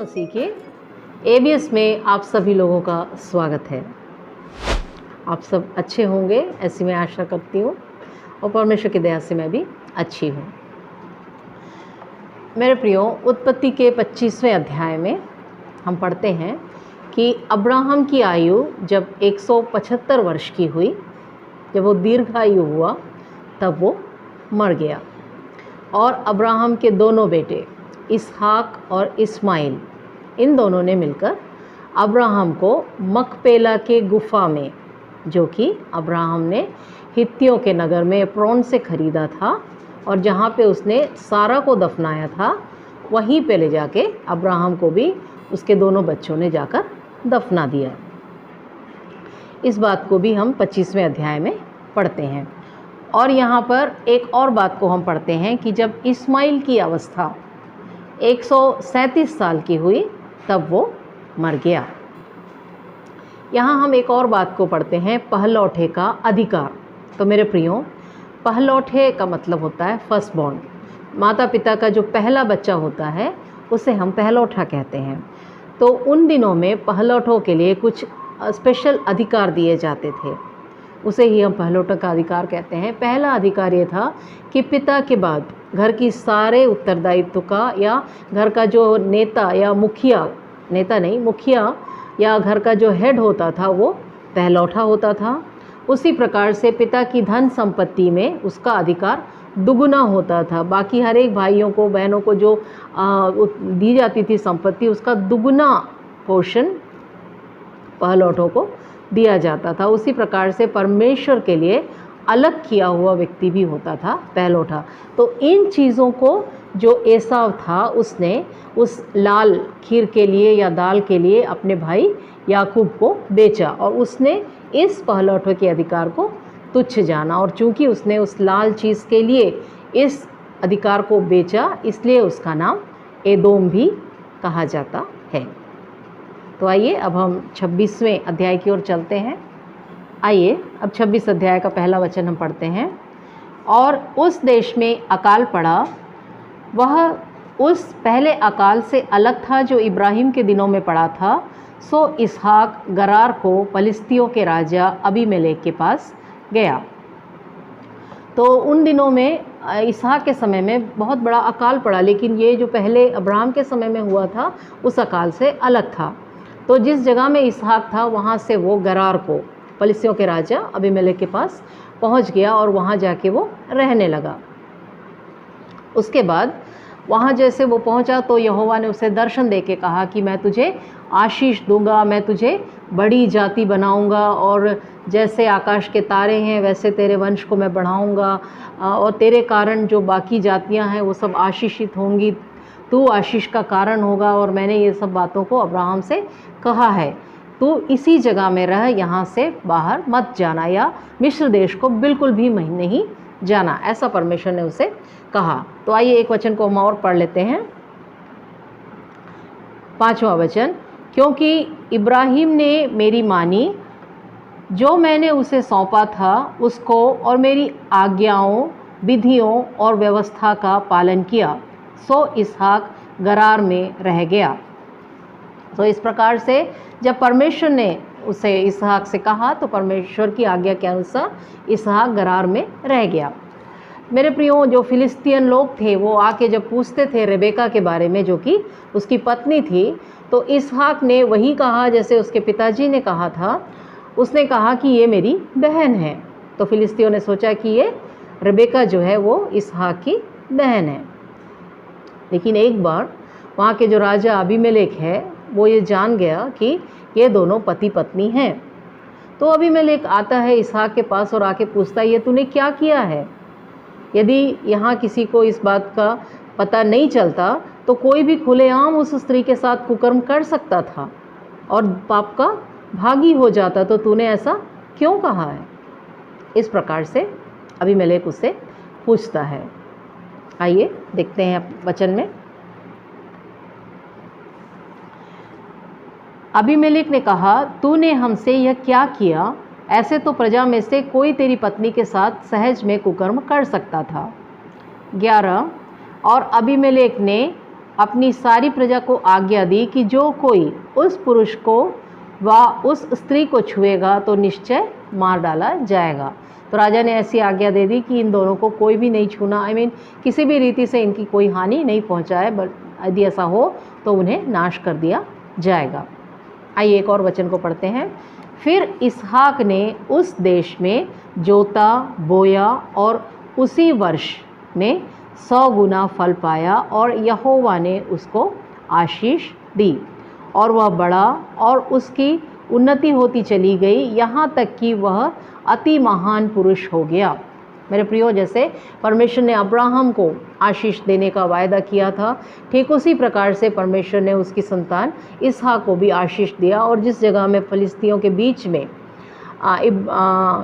मसीह के एबीएस में आप सभी लोगों का स्वागत है। आप सब अच्छे होंगे ऐसी मैं आशा करती हूँ और परमेश्वर की दया से मैं भी अच्छी हूँ। मेरे प्रियो, उत्पत्ति के 25वें अध्याय में हम पढ़ते हैं कि अब्राहम की आयु जब 175 वर्ष की हुई, जब वो दीर्घायु हुआ, तब वो मर गया। और अब्राहम के दोनों बेटे इसहाक और इस्माइल, इन दोनों ने मिलकर अब्राहम को मकपेला के गुफा में, जो कि अब्राहम ने हित्तियों के नगर में एप्रोन से ख़रीदा था और जहाँ पे उसने सारा को दफनाया था, वहीं पे ले जाके अब्राहम को भी उसके दोनों बच्चों ने जाकर दफना दिया। इस बात को भी हम 25वें अध्याय में पढ़ते हैं। और यहाँ पर एक और बात को हम पढ़ते हैं कि जब इस्माइल की अवस्था 137 साल की हुई, तब वो मर गया। यहाँ हम एक और बात को पढ़ते हैं, पहलौठे का अधिकार। तो मेरे प्रियो, पहलौठे का मतलब होता है फर्स्ट बॉर्न। माता पिता का जो पहला बच्चा होता है उसे हम पहलौठा कहते हैं। तो उन दिनों में पहलौठों के लिए कुछ स्पेशल अधिकार दिए जाते थे, उसे ही हम पहलौठा का अधिकार कहते हैं। पहला अधिकार ये था कि पिता के बाद घर की सारे उत्तरदायित्व का, या घर का जो नेता या मुखिया, नेता नहीं मुखिया, या घर का जो हेड होता था वो पहलौठा होता था। उसी प्रकार से पिता की धन संपत्ति में उसका अधिकार दुगुना होता था। बाकी हर एक भाइयों को, बहनों को जो दी जाती थी संपत्ति, उसका दुगुना पोर्शन पहलौठों को दिया जाता था। उसी प्रकार से परमेश्वर के लिए अलग किया हुआ व्यक्ति भी होता था पहलौठा। तो इन चीज़ों को जो एसाव था, उसने उस लाल खीर के लिए या दाल के लिए अपने भाई याकूब को बेचा और उसने इस पहलौठे के अधिकार को तुच्छ जाना। और चूंकि उसने उस लाल चीज़ के लिए इस अधिकार को बेचा, इसलिए उसका नाम एदोम भी कहा जाता है। तो आइए अब हम 26वें अध्याय की ओर चलते हैं। आइए अब 26 अध्याय का पहला वचन हम पढ़ते हैं। और उस देश में अकाल पड़ा, वह उस पहले अकाल से अलग था जो इब्राहिम के दिनों में पड़ा था। सो इसहाक गरार को पलिस्तियों के राजा अबीमेलेक के पास गया। तो उन दिनों में इसहाक के समय में बहुत बड़ा अकाल पड़ा, लेकिन ये जो पहले अब्राहम के समय में हुआ था उस अकाल से अलग था। तो जिस जगह में इसहाक था, वहाँ से वो गरार को, पलिस्तियों के राजा अबीमेलेक के पास पहुँच गया और वहाँ जाके वो रहने लगा। उसके बाद वहाँ जैसे वो पहुँचा तो यहोवा ने उसे दर्शन दे के कहा कि मैं तुझे आशीष दूंगा, मैं तुझे बड़ी जाति बनाऊंगा और जैसे आकाश के तारे हैं वैसे तेरे वंश को मैं बढ़ाऊंगा और तेरे कारण जो बाकी जातियां हैं वो सब आशीषित होंगी, तू आशीष का कारण होगा। और मैंने ये सब बातों को अब्राहम से कहा है, तू इसी जगह में रह, यहाँ से बाहर मत जाना या मिस्र देश को बिल्कुल भी नहीं जाना, ऐसा परमेश्वर ने उसे कहा। तो आइए एक वचन को हम और पढ़ लेते हैं, 5वां वचन। क्योंकि इब्राहिम ने मेरी मानी, जो मैंने उसे सौंपा था उसको, और मेरी आज्ञाओं, विधियों और व्यवस्था का पालन किया, सो इसहाक गरार में रह गया। तो इस प्रकार से जब परमेश्वर ने उसे इसहाक से कहा तो परमेश्वर की आज्ञा के अनुसार इसहाक गरार में रह गया। मेरे प्रियो, जो फिलिस्तीन लोग थे वो आके जब पूछते थे रेबेका के बारे में, जो कि उसकी पत्नी थी, तो इसहाक ने वही कहा जैसे उसके पिताजी ने कहा था। उसने कहा कि ये मेरी बहन है। तो फिलिस्तियों ने सोचा कि ये रेबेका जो है वो इसहाक की बहन है। लेकिन एक बार वहाँ के जो राजा अबीमेलेक है वो ये जान गया कि ये दोनों पति पत्नी हैं। तो अबीमेलेक आता है इसहाक के पास और आके पूछता है, ये तूने क्या किया है? यदि यहाँ किसी को इस बात का पता नहीं चलता तो कोई भी खुलेआम उस स्त्री के साथ कुकर्म कर सकता था और पाप का भागी हो जाता, तो तूने ऐसा क्यों कहा है? इस प्रकार से अबीमेलेक उससे पूछता है। आइए देखते हैं वचन में। अबीमेलेक ने कहा, तूने हमसे यह क्या किया? ऐसे तो प्रजा में से कोई तेरी पत्नी के साथ सहज में कुकर्म कर सकता था। 11। और अबीमेलेक ने अपनी सारी प्रजा को आज्ञा दी कि जो कोई उस पुरुष को व उस स्त्री को छुएगा तो निश्चय मार डाला जाएगा। तो राजा ने ऐसी आज्ञा दे दी कि इन दोनों को कोई भी नहीं छूना, किसी भी रीति से इनकी कोई हानि नहीं पहुंचाए, यदि ऐसा हो तो उन्हें नाश कर दिया जाएगा। आइए एक और वचन को पढ़ते हैं। फिर इसहाक ने उस देश में जोता बोया और उसी वर्ष में 100 गुना फल पाया और यहोवा ने उसको आशीष दी और वह बढ़ा और उसकी उन्नति होती चली गई, यहाँ तक कि वह अति महान पुरुष हो गया। मेरे प्रियो, जैसे परमेश्वर ने अब्राहम को आशीष देने का वायदा किया था, ठीक उसी प्रकार से परमेश्वर ने उसकी संतान इसहाक को भी आशीष दिया। और जिस जगह में फिलिस्तियों के बीच में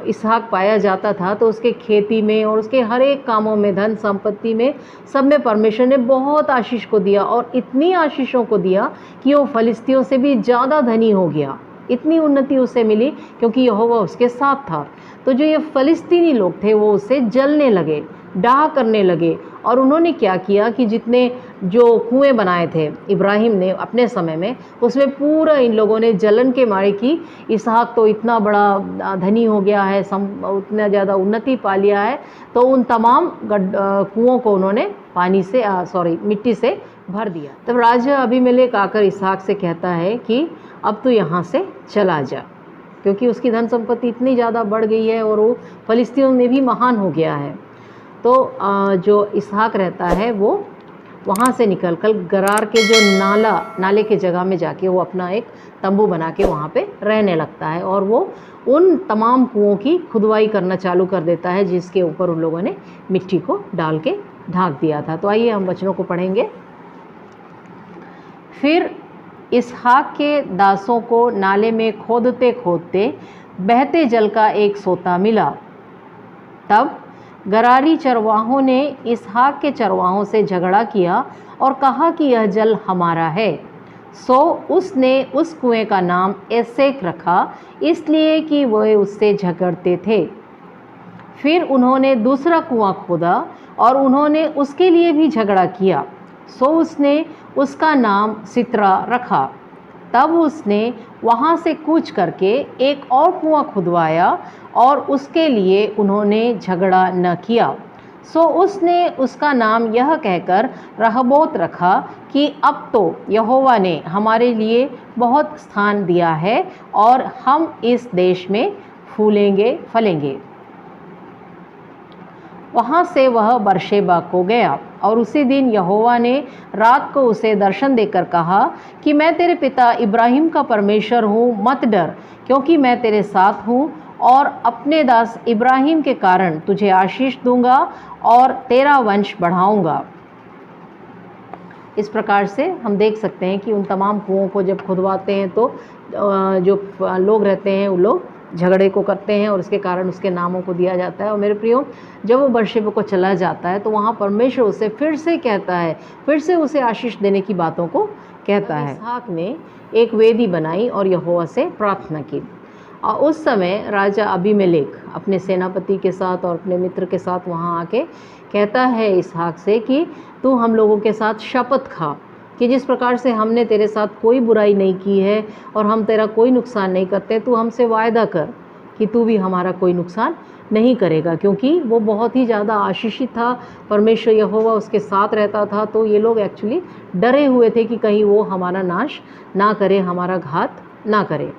इसहाक पाया जाता था, तो उसके खेती में और उसके हर एक कामों में, धन संपत्ति में, सब में परमेश्वर ने बहुत आशीष को दिया और इतनी आशीषों को दिया कि वो फिलिस्तियों से भी ज़्यादा धनी हो गया। इतनी उन्नति उसे मिली क्योंकि यहोवा उसके साथ था। तो जो ये फ़लिस्तीनी लोग थे वो उससे जलने लगे, डाह करने लगे। और उन्होंने क्या किया कि जितने जो कुएं बनाए थे इब्राहिम ने अपने समय में, उसमें पूरा इन लोगों ने जलन के मारे की इसहाक तो इतना बड़ा धनी हो गया है, उतना ज़्यादा उन्नति पा लिया है, तो उन तमाम कुओं को उन्होंने मिट्टी से भर दिया। तब राजा अबीमेलेक आकर इसहाक से कहता है कि अब तो यहाँ से चला जा, क्योंकि उसकी धन संपत्ति इतनी ज़्यादा बढ़ गई है और वो फ़लिस्तियों में भी महान हो गया है। तो जो इसहाक रहता है वो वहाँ से निकलकर गरार के जो नाले के जगह में जाके वो अपना एक तंबू बना के वहाँ पे रहने लगता है और वो उन तमाम कुओं की खुदवाई करना चालू कर देता है जिसके ऊपर उन लोगों ने मिट्टी को डाल के ढाँक दिया था। तो आइए हम वचनों को पढ़ेंगे। फिर इसहाक के दासों को नाले में खोदते खोदते बहते जल का एक सोता मिला। तब गरारी चरवाहों ने इसहाक के चरवाहों से झगड़ा किया और कहा कि यह जल हमारा है। सो उसने उस कुएं का नाम एसेक रखा, इसलिए कि वह उससे झगड़ते थे। फिर उन्होंने दूसरा कुआं खोदा और उन्होंने उसके लिए भी झगड़ा किया। सो उसने उसका नाम सित्रा रखा। तब उसने वहाँ से कूच करके एक और कुआं खुदवाया और उसके लिए उन्होंने झगड़ा न किया। सो उसने उसका नाम यह कहकर रहबोत रखा कि अब तो यहोवा ने हमारे लिए बहुत स्थान दिया है और हम इस देश में फूलेंगे फलेंगे। वहाँ से वह बर्शेबा को गया और उसी दिन यहोवा ने रात को उसे दर्शन देकर कहा कि मैं तेरे पिता इब्राहिम का परमेश्वर हूँ, मत डर, क्योंकि मैं तेरे साथ हूँ और अपने दास इब्राहिम के कारण तुझे आशीष दूंगा और तेरा वंश बढ़ाऊंगा। इस प्रकार से हम देख सकते हैं कि उन तमाम कुओं को जब खुदवाते हैं तो जो लोग रहते हैं वो लोग झगड़े को करते हैं और उसके कारण उसके नामों को दिया जाता है। और मेरे प्रियो, जब वो बर्शेबा को चला जाता है तो वहाँ परमेश्वर उसे फिर से कहता है, फिर से उसे आशीष देने की बातों को कहता है। इसहाक ने एक वेदी बनाई और यहोवा से प्रार्थना की। और उस समय राजा अबीमेलेक अपने सेनापति के साथ और अपने मित्र के साथ वहाँ आके कहता है इसहाक से कि तू हम लोगों के साथ शपथ खा कि जिस प्रकार से हमने तेरे साथ कोई बुराई नहीं की है और हम तेरा कोई नुकसान नहीं करते, तू हमसे वायदा कर कि तू भी हमारा कोई नुकसान नहीं करेगा। क्योंकि वो बहुत ही ज़्यादा आशीषित था, परमेश्वर यहोवा उसके साथ रहता था। तो ये लोग एक्चुअली डरे हुए थे कि कहीं वो हमारा नाश ना करे, हमारा घात ना करे।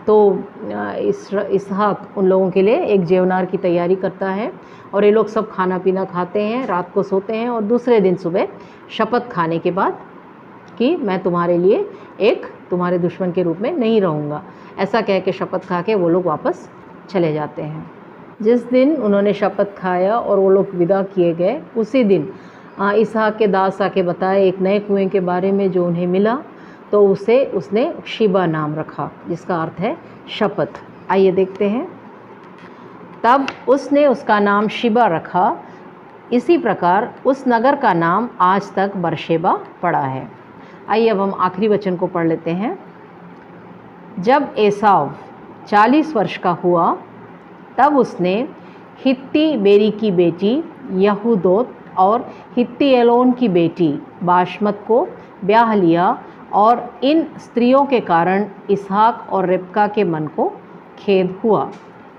तो इसहाक उन लोगों के लिए एक जेवनार की तैयारी करता है और ये लोग सब खाना पीना खाते हैं, रात को सोते हैं और दूसरे दिन सुबह शपथ खाने के बाद कि मैं तुम्हारे लिए एक तुम्हारे दुश्मन के रूप में नहीं रहूँगा, ऐसा कह के शपथ खा के वो लोग वापस चले जाते हैं। जिस दिन उन्होंने शपथ खाया और वो लोग विदा किए गए, उसी दिन इसहाक के दास आके बताए एक नए कुएं के बारे में जो उन्हें मिला। तो उसने शिबा नाम रखा, जिसका अर्थ है शपथ। आइए देखते हैं। तब उसने उसका नाम शिबा रखा। इसी प्रकार उस नगर का नाम आज तक बर्शेबा पड़ा है। आइए अब हम आखिरी वचन को पढ़ लेते हैं। जब एसाव 40 वर्ष का हुआ, तब उसने हित्ती बेरी की बेटी यहूदोत और हित्ती एलोन की बेटी बाशमत को ब्याह लिया, और इन स्त्रियों के कारण इसहाक और रिबका के मन को खेद हुआ।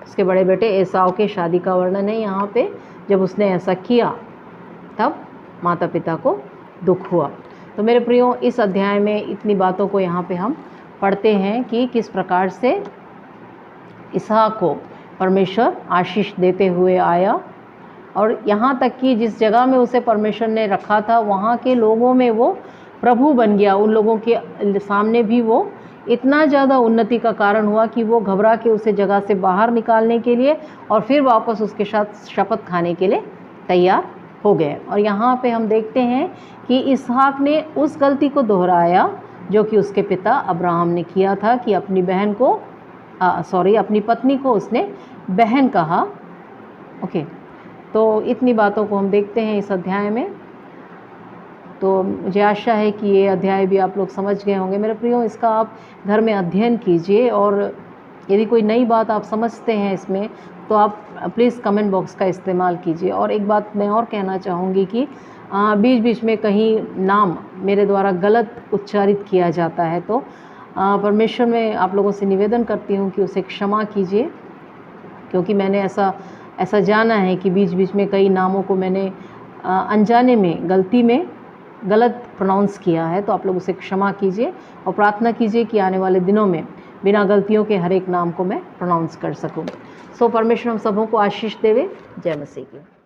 उसके बड़े बेटे एसाव के शादी का वर्णन है यहाँ पे। जब उसने ऐसा किया तब माता पिता को दुख हुआ। तो मेरे प्रियो, इस अध्याय में इतनी बातों को यहाँ पे हम पढ़ते हैं कि किस प्रकार से इसहाक को परमेश्वर आशीष देते हुए आया, और यहाँ तक कि जिस जगह में उसे परमेश्वर ने रखा था वहाँ के लोगों में वो प्रभु बन गया। उन लोगों के सामने भी वो इतना ज़्यादा उन्नति का कारण हुआ कि वो घबरा के उसे जगह से बाहर निकालने के लिए और फिर वापस उसके साथ शपथ खाने के लिए तैयार हो गए। और यहाँ पे हम देखते हैं कि इसहाक ने उस गलती को दोहराया जो कि उसके पिता अब्राहम ने किया था, कि अपनी बहन को अपनी पत्नी को उसने बहन कहा। ओके, तो इतनी बातों को हम देखते हैं इस अध्याय में। तो मुझे आशा है कि ये अध्याय भी आप लोग समझ गए होंगे। मेरे प्रियो, इसका आप घर में अध्ययन कीजिए, और यदि कोई नई बात आप समझते हैं इसमें तो आप प्लीज़ कमेंट बॉक्स का इस्तेमाल कीजिए। और एक बात मैं और कहना चाहूँगी कि बीच बीच में कहीं नाम मेरे द्वारा गलत उच्चारित किया जाता है तो परमेश्वर में आप लोगों से निवेदन करती हूँ कि उसे क्षमा कीजिए, क्योंकि मैंने ऐसा जाना है कि बीच बीच में कई नामों को मैंने अनजाने में गलती में गलत प्रोनाउंस किया है। तो आप लोग उसे क्षमा कीजिए और प्रार्थना कीजिए कि आने वाले दिनों में बिना गलतियों के हर एक नाम को मैं प्रोनाउंस कर सकूं। सो परमेश्वर हम सबों को आशीष देवे। जय मसीह की।